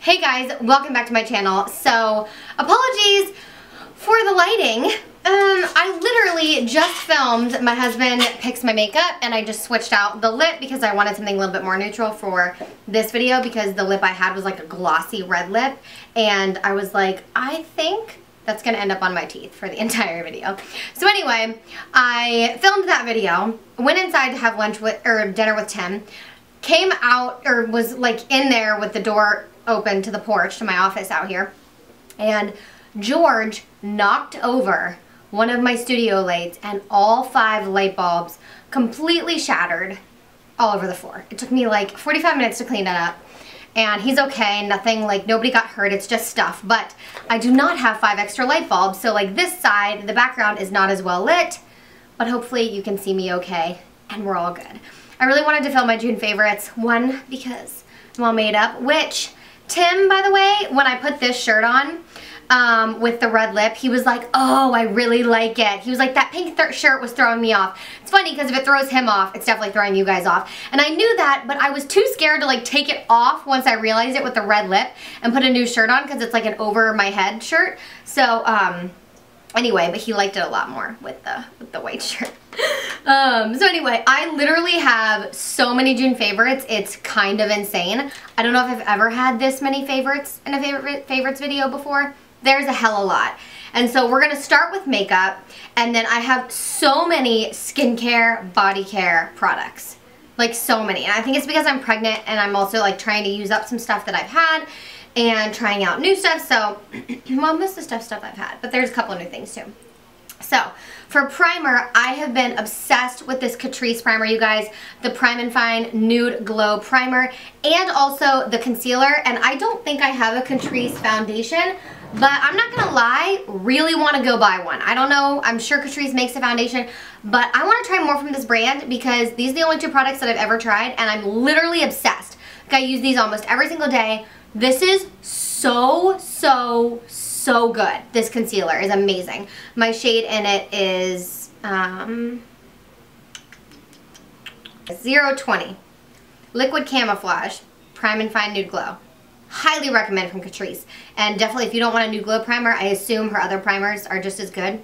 Hey guys, welcome back to my channel. So, apologies for the lighting. I literally just filmed my husband picks my makeup and I just switched out the lip because I wanted something a little bit more neutral for this video because the lip I had was like a glossy red lip and I was like, I think that's gonna end up on my teeth for the entire video. So anyway, I filmed that video, went inside to have lunch with, or dinner with Tim, came out, or was like in there with the door open to the porch, to my office out here, and George knocked over one of my studio lights and all 5 light bulbs completely shattered all over the floor. It took me like 45 minutes to clean it up. And he's okay, nothing, like nobody got hurt, it's just stuff. But I do not have 5 extra light bulbs, so like this side, the background is not as well lit, but hopefully you can see me okay and we're all good. I really wanted to film my June favorites. One, because I'm all made up, which Tim, by the way, when I put this shirt on with the red lip, he was like, oh, I really like it. He was like, that pink shirt was throwing me off. It's funny because if it throws him off, it's definitely throwing you guys off. And I knew that, but I was too scared to like take it off once I realized it with the red lip and put a new shirt on because it's like an over my head shirt. So, anyway, but he liked it a lot more with the white shirt. So anyway, I literally have so many June favorites, it's kind of insane. I don't know if I've ever had this many favorites in a favorites video before. There's a hell of a lot. And so we're gonna start with makeup, and then I have so many skincare, body care products. Like so many. And I think it's because I'm pregnant and I'm also like trying to use up some stuff that I've had and trying out new stuff. So, well, most of the stuff I've had, but there's a couple of new things too. So, for primer, I have been obsessed with this Catrice primer, you guys. The Prime and Fine Nude Glow Primer, and also the concealer. And I don't think I have a Catrice foundation, but I'm not gonna lie, really want to go buy one. I don't know, I'm sure Catrice makes a foundation, but I want to try more from this brand because these are the only 2 products that I've ever tried, and I'm literally obsessed. Like, I use these almost every single day. This is so good. This concealer is amazing. My shade in it is 020. Liquid Camouflage Prime and Fine Nude Glow. Highly recommend from Catrice. And definitely if you don't want a nude glow primer, I assume her other primers are just as good.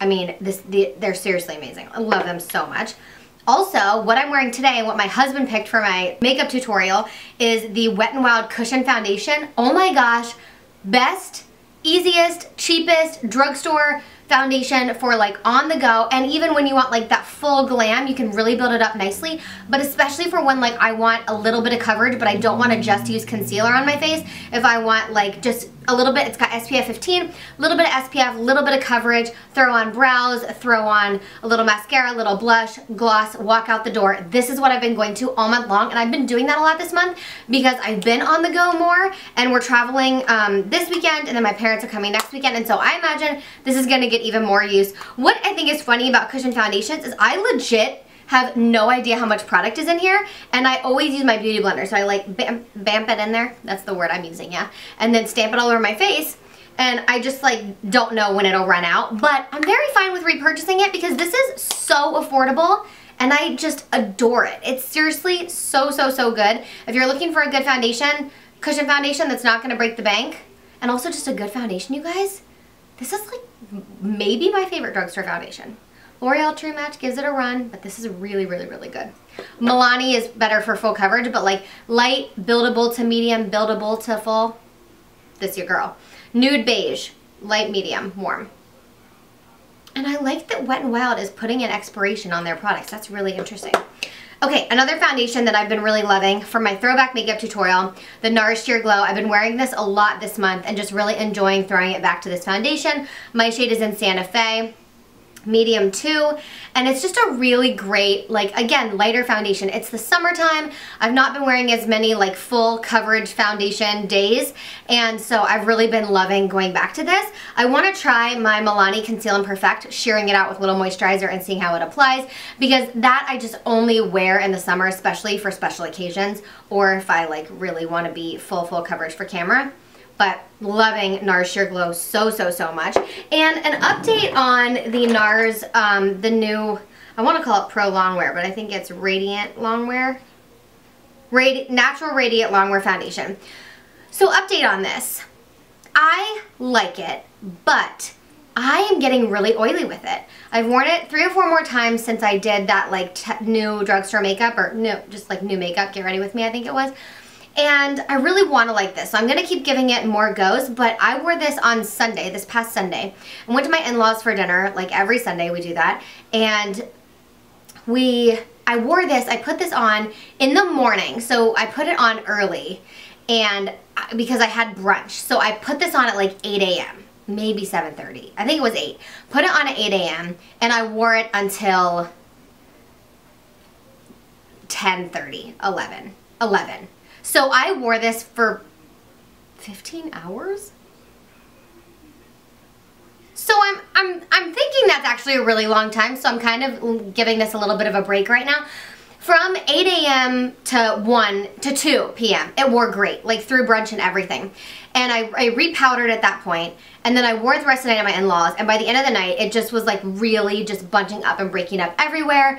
I mean, they're seriously amazing. I love them so much. Also, what I'm wearing today and what my husband picked for my makeup tutorial is the Wet n Wild Cushion Foundation. Oh my gosh, best, easiest, cheapest drugstore foundation for like on the go, and even when you want like that full glam, you can really build it up nicely, but especially for when like I want a little bit of coverage but I don't want to just use concealer on my face. If I want like just a little bit, it's got SPF 15, a little bit of SPF, a little bit of coverage, throw on brows, throw on a little mascara, a little blush, gloss, walk out the door. This is what I've been going to all month long, and I've been doing that a lot this month because I've been on the go more, and we're traveling this weekend, and then my parents are coming next weekend, and so I imagine this is going to get even more use. What I think is funny about cushion foundations is I legit have no idea how much product is in here, and I always use my beauty blender, so I like bamp it in there, that's the word I'm using, yeah, and then stamp it all over my face, and I just like don't know when it'll run out, but I'm very fine with repurchasing it because this is so affordable and I just adore it. It's seriously so good. If you're looking for a good foundation, cushion foundation that's not going to break the bank, and also just a good foundation, you guys, this is like maybe my favorite drugstore foundation. L'Oreal True Match gives it a run, but this is really good. Milani is better for full coverage, but like light, buildable to medium, buildable to full, this your girl. Nude Beige, light, medium, warm. And I like that Wet n Wild is putting an expiration on their products. That's really interesting. Okay, another foundation that I've been really loving for my throwback makeup tutorial, the NARS Sheer Glow. I've been wearing this a lot this month and just really enjoying throwing it back to this foundation. My shade is in Santa Fe, medium 2, and it's just a really great, like, again, lighter foundation. It's the summertime. I've not been wearing as many like full coverage foundation days, and so I've really been loving going back to this. I want to try my Milani Conceal and Perfect, shearing it out with a little moisturizer and seeing how it applies, because that I just only wear in the summer, especially for special occasions, or if I like really want to be full coverage for camera. But loving NARS Sheer Glow so much. And an update on the NARS, the new, I want to call it Pro Longwear, but I think it's Radiant Longwear. Natural Radiant Longwear Foundation. So update on this. I like it, but I am getting really oily with it. I've worn it 3 or 4 more times since I did that like new drugstore makeup, or no, just like new makeup, get ready with me I think it was. And I really want to like this, so I'm going to keep giving it more goes, but I wore this on Sunday, this past Sunday. I went to my in-laws for dinner, like every Sunday we do that, and I wore this, I put this on in the morning, so I put it on early, and because I had brunch, so I put this on at like 8 a.m., maybe 7:30, I think it was 8. Put it on at 8 a.m., and I wore it until 10:30, 11. So I wore this for 15 hours? So I'm thinking that's actually a really long time, so I'm kind of giving this a little bit of a break right now. From 8 a.m. to 1 to 2 p.m. it wore great, like through brunch and everything. And I repowdered at that point, and then I wore it the rest of the night at my in-laws, and by the end of the night it just was like really just bunching up and breaking up everywhere.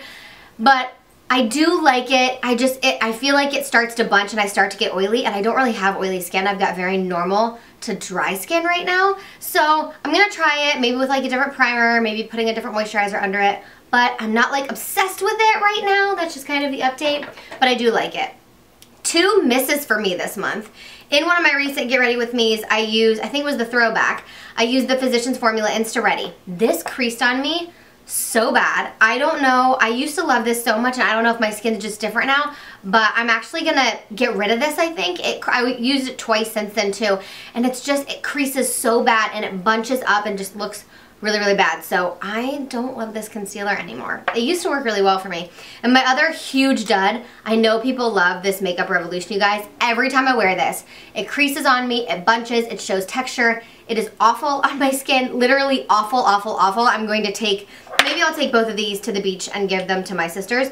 But I do like it. I feel like it starts to bunch and I start to get oily, and I don't really have oily skin. I've got very normal to dry skin right now. So I'm going to try it maybe with like a different primer, maybe putting a different moisturizer under it. But I'm not like obsessed with it right now. That's just kind of the update. But I do like it. 2 misses for me this month. In one of my recent Get Ready With Me's, I think it was the throwback, I used the Physicians Formula Insta Ready. This creased on me so bad. I don't know, I used to love this so much, and I don't know if my skin's just different now, but I'm actually gonna get rid of this, I think. I used it twice since then too, and it creases so bad and it bunches up and just looks really, really bad. So I don't love this concealer anymore. It used to work really well for me. And my other huge dud, I know people love this Makeup Revolution, you guys. Every time I wear this, it creases on me, it bunches, it shows texture. It is awful on my skin, literally awful, awful, awful. I'm going to maybe I'll take both of these to the beach and give them to my sisters,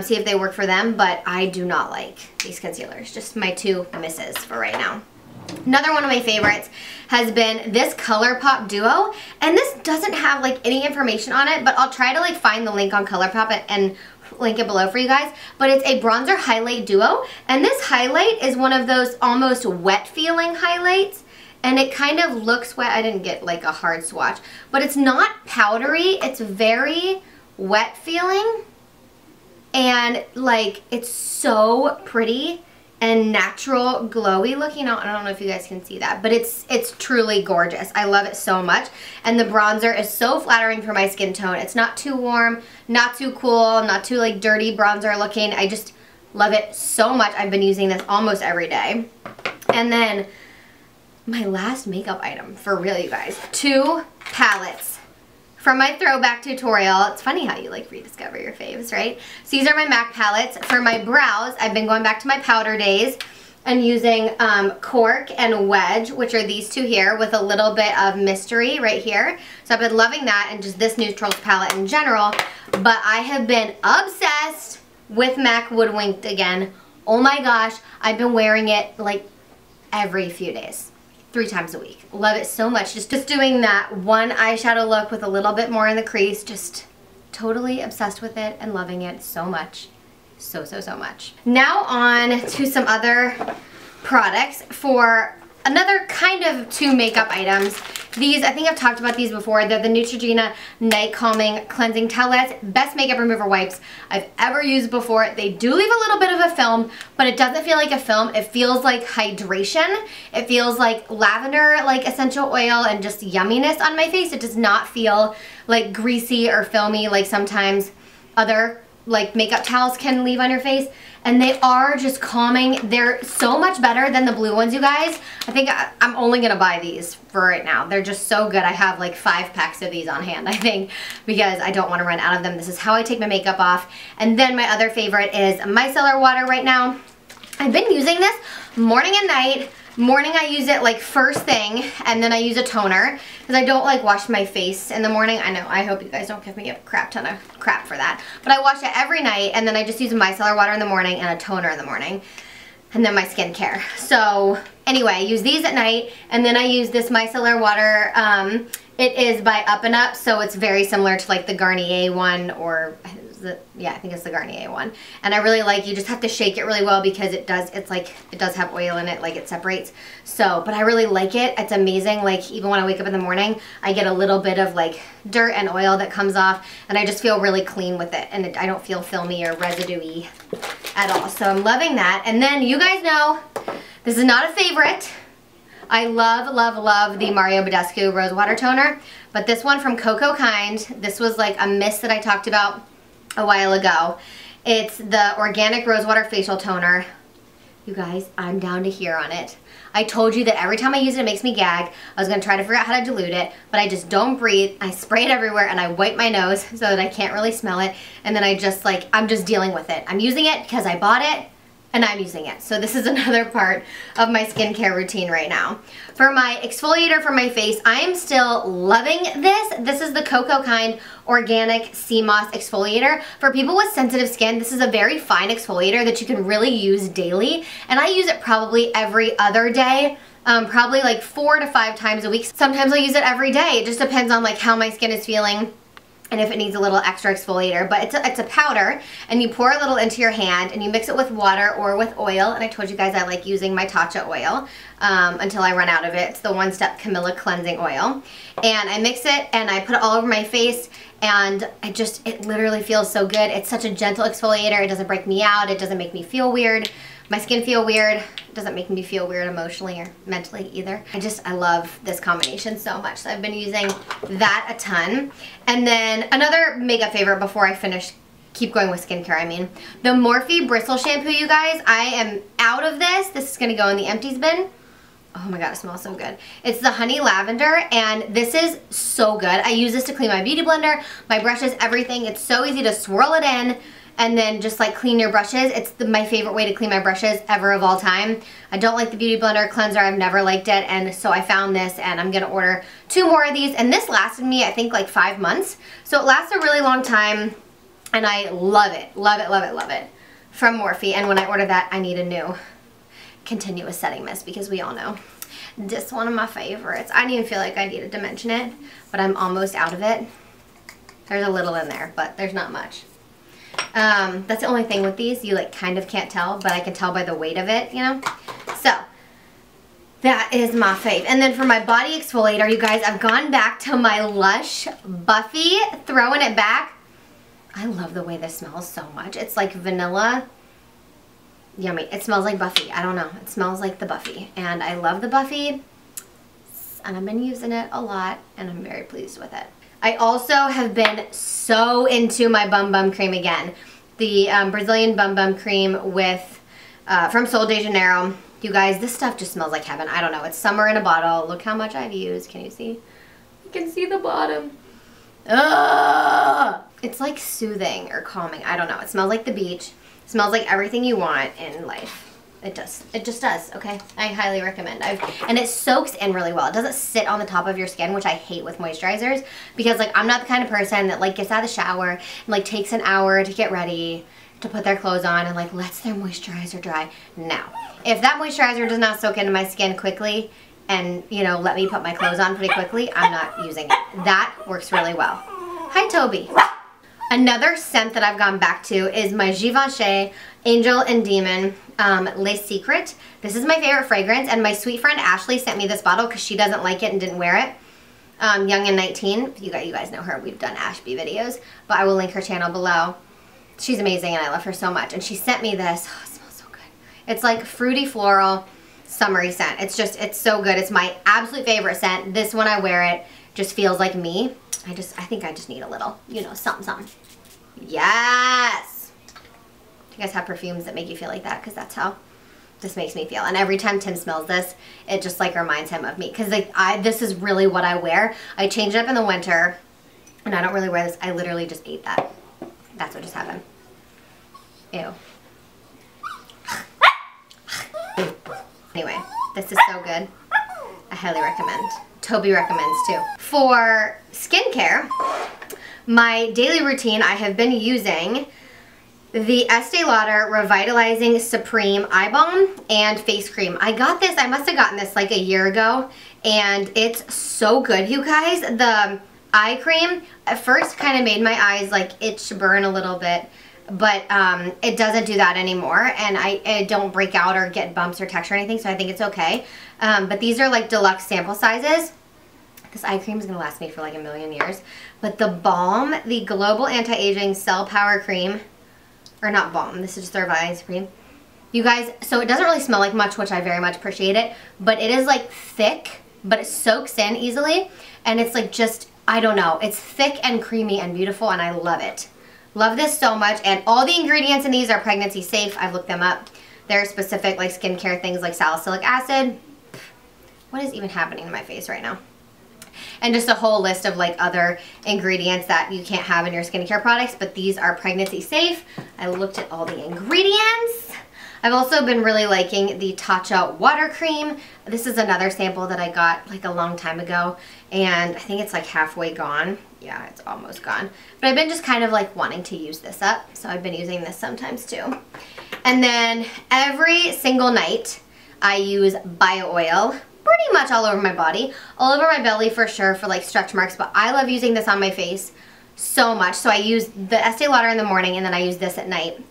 see if they work for them, but I do not like these concealers. Just my 2 misses for right now. Another one of my favorites has been this ColourPop Duo, and this doesn't have like any information on it, but I'll try to like find the link on ColourPop and link it below for you guys. But it's a bronzer highlight duo, and this highlight is one of those almost wet feeling highlights, and it kind of looks wet. I didn't get like a hard swatch, but it's not powdery, it's very wet feeling, and like it's so pretty and natural, glowy looking. I don't know if you guys can see that, but it's truly gorgeous. I love it so much, and the bronzer is so flattering for my skin tone. It's not too warm, not too cool, not too like dirty bronzer looking. I just love it so much. I've been using this almost every day. And then my last makeup item, for real you guys, 2 palettes from my throwback tutorial. It's funny how you like rediscover your faves, right? So these are my MAC palettes. For my brows, I've been going back to my powder days and using Cork and Wedge, which are these 2 here with a little bit of mystery right here. So I've been loving that, and just this neutrals palette in general. But I have been obsessed with MAC Woodwinked again. Oh my gosh, I've been wearing it like every few days. 3 times a week. Love it so much. Just doing that one eyeshadow look with a little bit more in the crease. Just totally obsessed with it and loving it so much. So, so, so much. Now on to some other products for another kind of 2 makeup items. These, I think I've talked about these before. They're the Neutrogena Night Calming Cleansing Towelettes. Best makeup remover wipes I've ever used before. They do leave a little bit of a film, but it doesn't feel like a film. It feels like hydration. It feels like lavender, like essential oil, and just yumminess on my face. It does not feel like greasy or filmy like sometimes other like makeup towels can leave on your face. And they are just calming. They're so much better than the blue ones, you guys. I think I'm only gonna buy these for right now. They're just so good. I have like 5 packs of these on hand, I think, because I don't want to run out of them. This is how I take my makeup off. And then my other favorite is micellar water right now. I've been using this morning and night. Morning I use it like first thing, and then I use a toner because I don't like wash my face in the morning. I know, I hope you guys don't give me a crap ton of crap for that. But I wash it every night, and then I just use micellar water in the morning and a toner in the morning. And then my skincare. So anyway, I use these at night, and then I use this micellar water. It is by Up and Up, so it's very similar to like the Garnier one, or Yeah, I think it's the Garnier one. And I really like, you just have to shake it really well because it does have oil in it, like it separates. So, but I really like it. It's amazing. Like even when I wake up in the morning, I get a little bit of like dirt and oil that comes off and I just feel really clean with it. And I don't feel filmy or residue-y at all. So I'm loving that. And then you guys know, this is not a favorite. I love, love, love the Mario Badescu Rosewater Toner, but this one from Cocokind, this was like a mist that I talked about a while ago. It's the Organic Rosewater Facial Toner. You guys, I'm down to here on it. I told you that every time I use it, it makes me gag. I was going to try to figure out how to dilute it, but I just don't breathe. I spray it everywhere and I wipe my nose so that I can't really smell it, and then I just like, I'm just dealing with it. I'm using it because I bought it, and I'm using it. So this is another part of my skincare routine right now. For my exfoliator for my face, I am still loving this. This is the Cocokind Organic Sea Moss Exfoliator. For people with sensitive skin, this is a very fine exfoliator that you can really use daily. And I use it probably every other day. Probably like 4 to 5 times a week. Sometimes I'll use it every day. It just depends on like how my skin is feeling and if it needs a little extra exfoliator. But it's a powder, and you pour a little into your hand and you mix it with water or with oil. And I told you guys I like using my tatcha oil until I run out of it. It's the One Step Camilla Cleansing Oil. And I mix it and I put it all over my face, and it literally feels so good. It's such a gentle exfoliator. It doesn't break me out. It doesn't make me feel weird. My skin feel weird. It doesn't make me feel weird emotionally or mentally either. I love this combination so much. So I've been using that a ton. And then another makeup favorite before I keep going with skincare, I mean. The Morphe Bristle Shampoo, you guys. I am out of this. This is going to go in the empties bin. Oh my god, it smells so good. It's the Honey Lavender, and this is so good. I use this to clean my beauty blender, my brushes, everything. It's so easy to swirl it in and then just like clean your brushes. It's my favorite way to clean my brushes ever of all time. I don't like the Beauty Blender cleanser. I've never liked it, and so I found this, and I'm gonna order 2 more of these, and this lasted me I think like 5 months. So it lasts a really long time, and I love it. Love it, love it, love it. From Morphe, and when I order that, I need a new continuous setting mist because we all know this is one of my favorites. I didn't even feel like I needed to mention it, but I'm almost out of it. There's a little in there, but there's not much. That's the only thing with these. You like kind of can't tell, but I can tell by the weight of it, you know? So, that is my fave. And then for my body exfoliator, you guys, I've gone back to my Lush Buffy, throwing it back. I love the way this smells so much. It's like vanilla. Yummy. It smells like Buffy. I don't know. It smells like the Buffy. And I love the Buffy. And I've been using it a lot, and I'm very pleased with it. I also have been so into my Bum Bum cream again. The Brazilian Bum Bum cream with from Sol de Janeiro. You guys, this stuff just smells like heaven. I don't know. It's summer in a bottle. Look how much I've used. Can you see? You can see the bottom. Ugh! It's like soothing or calming. I don't know. It smells like the beach. It smells like everything you want in life. It does. It just does, okay? I highly recommend. And it soaks in really well. It doesn't sit on the top of your skin, which I hate with moisturizers, because like I'm not the kind of person that like gets out of the shower and like takes an hour to get ready, to put their clothes on, and like lets their moisturizer dry. No. If that moisturizer does not soak into my skin quickly and, you know, let me put my clothes on pretty quickly, I'm not using it. That works really well. Hi, Toby. Another scent that I've gone back to is my Givenchy Angel and Demon Les Secret. This is my favorite fragrance, and my sweet friend Ashley sent me this bottle because she doesn't like it and didn't wear it. Young and 19. You guys know her. We've done Ashby videos, but I will link her channel below. She's amazing, and I love her so much. And she sent me this. Oh, it smells so good. It's like fruity floral summery scent. It's so good. It's my absolute favorite scent. This, when I wear it, just feels like me. I think I just need a little, you know, something, something. Yes! You guys have perfumes that make you feel like that? Because that's how this makes me feel. And every time Tim smells this, it just like reminds him of me. Because like this is really what I wear. I change it up in the winter, and I don't really wear this. I literally just ate that. That's what just happened. Ew. Anyway, this is so good. I highly recommend. Toby recommends too. For skincare, my daily routine, I have been using the Estee Lauder Revitalizing Supreme Eye Balm and Face Cream. I got this, I must have gotten this like a year ago, and it's so good, you guys. The eye cream at first kind of made my eyes like itch, burn a little bit, but it doesn't do that anymore, and I don't break out or get bumps or texture or anything, so I think it's okay. But these are like deluxe sample sizes. This eye cream is going to last me for like a million years. But the balm, the Global Anti-Aging Cell Power Cream, or not balm, this is just their eyes cream. You guys, so it doesn't really smell like much, which I very much appreciate it, but it is like thick, but it soaks in easily, and it's like just, I don't know, it's thick and creamy and beautiful, and I love it. Love this so much, and all the ingredients in these are pregnancy safe. I've looked them up. They're specific like skincare things like salicylic acid. What is even happening to my face right now? And just a whole list of like other ingredients that you can't have in your skincare products, but these are pregnancy safe. I looked at all the ingredients. I've also been really liking the Tatcha water cream. This is another sample that I got like a long time ago, and I think it's like halfway gone. Yeah, it's almost gone. But I've been just kind of like wanting to use this up, so I've been using this sometimes too. And then every single night I use bio oil pretty much all over my body, all over my belly for sure for like stretch marks, but I love using this on my face so much. So I use the Estee Lauder in the morning, and then I use this at night.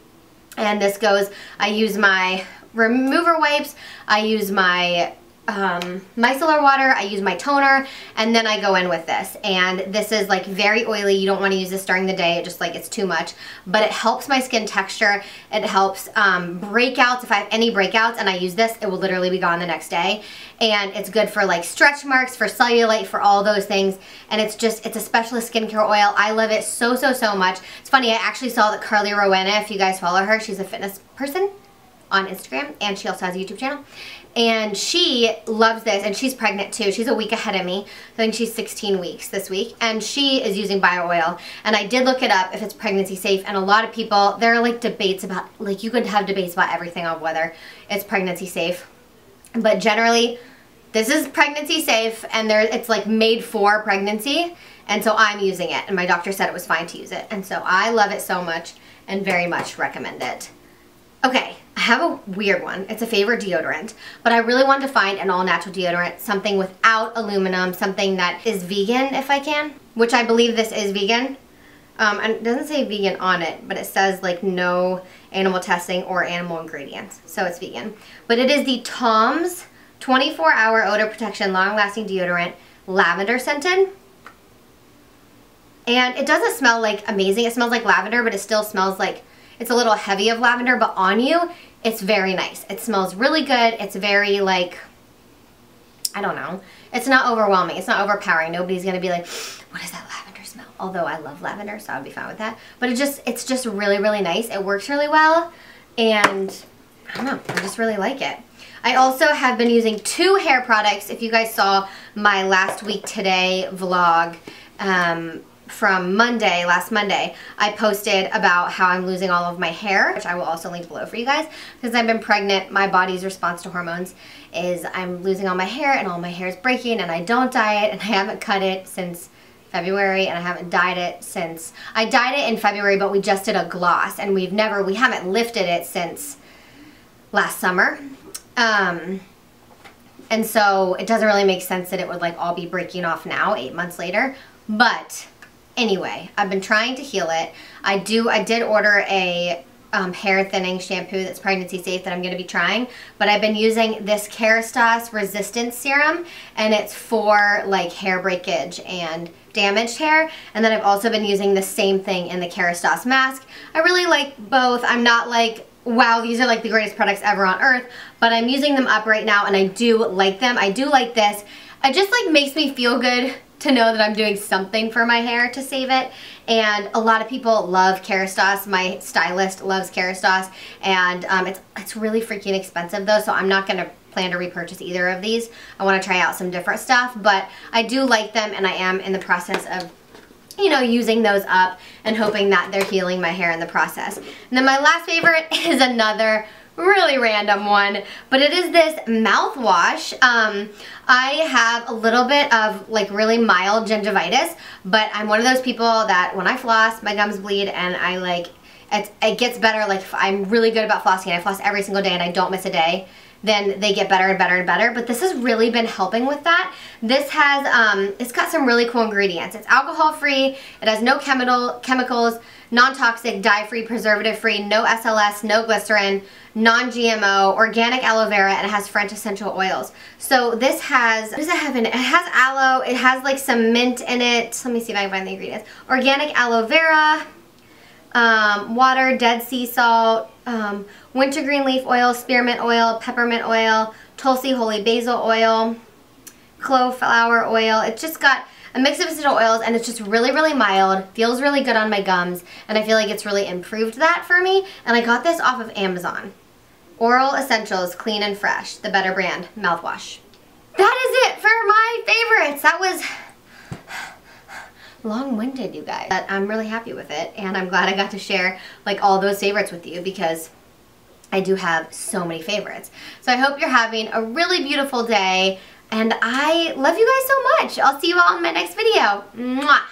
And this goes, I use my remover wipes, I use my micellar water, I use my toner, and then I go in with this. And this is like very oily. You don't want to use this during the day, it just like it's too much, but it helps my skin texture. It helps breakouts. If I have any breakouts and I use this, it will literally be gone the next day. And it's good for like stretch marks, for cellulite, for all those things. And it's just, it's a specialist skincare oil. I love it so, so, so much. It's funny, I actually saw that Carly Rowena, if you guys follow her, she's a fitness person on Instagram, and she also has a YouTube channel. And she loves this, and she's pregnant too. She's a week ahead of me. I think she's 16 weeks this week, and she is using bio oil. And I did look it up if it's pregnancy safe, and a lot of people, there are like debates about, like you could have debates about everything on whether it's pregnancy safe. But generally, this is pregnancy safe, and it's like made for pregnancy, and so I'm using it, and my doctor said it was fine to use it. And so I love it so much and very much recommend it. Okay, I have a weird one. It's a favorite deodorant, but I really wanted to find an all-natural deodorant, something without aluminum, something that is vegan if I can, which I believe this is vegan. And it doesn't say vegan on it, but it says like no animal testing or animal ingredients, so it's vegan. But it is the Tom's 24-hour odor protection long-lasting deodorant, lavender scented. And it doesn't smell like amazing. It smells like lavender, but it still smells like, it's a little heavy of lavender, but on you, it's very nice. It smells really good. It's very like, I don't know. It's not overwhelming. It's not overpowering. Nobody's going to be like, what is that lavender smell? Although I love lavender, so I would be fine with that. But it's just really, really nice. It works really well. And I don't know. I just really like it. I also have been using 2 hair products. If you guys saw my last week today vlog, from Monday, last Monday, I posted about how I'm losing all of my hair, which I will also link below for you guys. Because I've been pregnant, my body's response to hormones is I'm losing all my hair, and all my hair is breaking, and I don't dye it, and I haven't cut it since February, and I haven't dyed it since, I dyed it in February, but we just did a gloss, and we haven't lifted it since last summer. And so it doesn't really make sense that it would like all be breaking off now, 8 months later, but anyway, I've been trying to heal it. I did order a hair thinning shampoo that's pregnancy safe that I'm going to be trying, but I've been using this kerastase resistance serum, and it's for like hair breakage and damaged hair. And then I've also been using the same thing in the kerastase mask. I really like both. I'm not like, wow, these are like the greatest products ever on earth, but I'm using them up right now, and I do like them. I do like this. It just like makes me feel good to know that I'm doing something for my hair to save it. And a lot of people love kerastase. My stylist loves kerastase, and it's really freaking expensive though, so I'm not going to plan to repurchase either of these. I want to try out some different stuff, but I do like them, and I am in the process of, you know, using those up and hoping that they're healing my hair in the process. And then my last favorite is another really random one, but it is this mouthwash. I have a little bit of like really mild gingivitis, but I'm one of those people that when I floss, my gums bleed, and it gets better. Like if I'm really good about flossing, I floss every single day and I don't miss a day, then they get better and better and better, but this has really been helping with that. This has, it's got some really cool ingredients. It's alcohol-free, it has no chemicals, non-toxic, dye-free, preservative-free, no SLS, no glycerin, non-GMO, organic aloe vera, and it has French essential oils. So this has, what does it have in it? It has aloe, it has like some mint in it. Let me see if I can find the ingredients. Organic aloe vera, water, dead sea salt, wintergreen leaf oil, spearmint oil, peppermint oil, tulsi holy basil oil, clove flower oil. It's just got a mix of essential oils, and it's just really, really mild, feels really good on my gums, and I feel like it's really improved that for me. And I got this off of Amazon. Oral Essentials Clean and Fresh, the Better Brand mouthwash. That is it for my favorites. That was long-winded, you guys. But I'm really happy with it, and I'm glad I got to share like all those favorites with you, because I do have so many favorites. So I hope you're having a really beautiful day, and I love you guys so much. I'll see you all in my next video. Mwah!